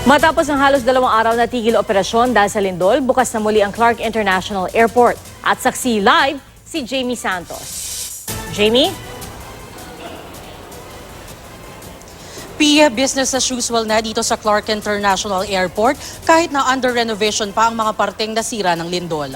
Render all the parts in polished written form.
Matapos ng halos 2 araw na tigil operasyon dahil sa lindol, bukas na muli ang Clark International Airport. At saksi live si Jamie Santos. Jamie? Pia, business as usual na dito sa Clark International Airport kahit na under renovation pa ang mga parteng nasira ng lindol.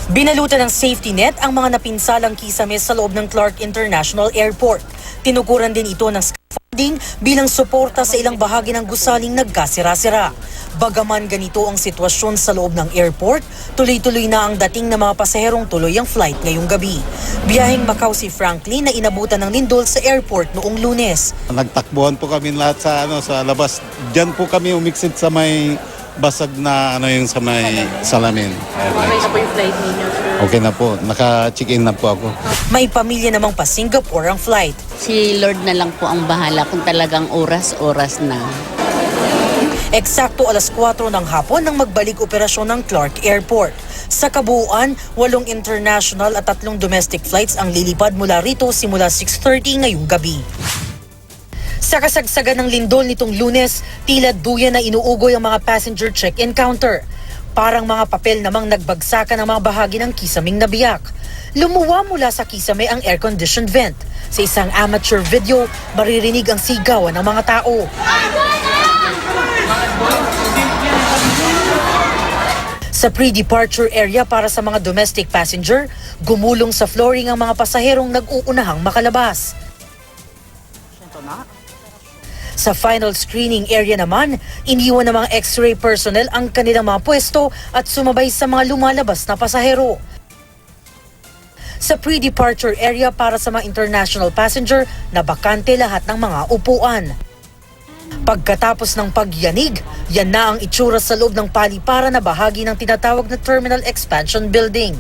Binalutan ng safety net ang mga napinsalang kisame sa loob ng Clark International Airport. Tinukuran din ito ng scaffolding bilang suporta sa ilang bahagi ng gusaling nagkasira-sira. Bagaman ganito ang sitwasyon sa loob ng airport, tuloy-tuloy na ang dating ng mga pasaherong tuloy ang flight ngayong gabi. Biyaheng Macau si Franklin na inabutan ng lindol sa airport noong Lunes. Nagtakbuhan po kami lahat sa labas. Diyan po kami umiksit sa may basag na yung sa may salamin. Okay na po yung flight ninyo, sir? Okay na po. Naka-check-in na po ako. May pamilya namang pa Singapore ang flight. Si Lord na lang po ang bahala kung talagang oras-oras na. Eksakto alas 4 ng hapon nang magbalik operasyon ng Clark Airport. Sa kabuuan, 8 international at 3 domestic flights ang lilipad mula rito simula 6:30 ngayong gabi. Sa kasagsagan ng lindol nitong Lunes, tila duyan na inuugoy ang mga passenger check-in counter. Parang mga papel namang nagbagsakan ng mga bahagi ng kisaming nabiyak. Lumuwa mula sa kisame ang air-conditioned vent. Sa isang amateur video, maririnig ang sigawan ng mga tao. Sa pre-departure area para sa mga domestic passenger, gumulong sa flooring ang mga pasaherong nag-uunahang makalabas. Sa final screening area naman, iniwan ng mga X-ray personnel ang kanilang mga pwesto at sumabay sa mga lumalabas na pasahero. Sa pre-departure area para sa mga international passenger, nabakante lahat ng mga upuan. Pagkatapos ng pagyanig, yan na ang itsura sa loob ng paliparan na bahagi ng tinatawag na Terminal Expansion Building.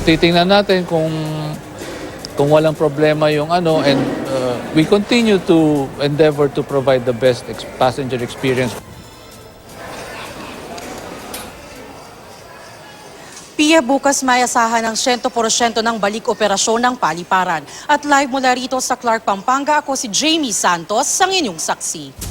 Titingnan natin kung walang problema yung and we continue to endeavor to provide the best passenger experience. Pia, bukas may asahan ng 100% ng balik operasyon ng paliparan. At live mula rito sa Clark, Pampanga, ako si Jamie Santos, ang inyong saksi.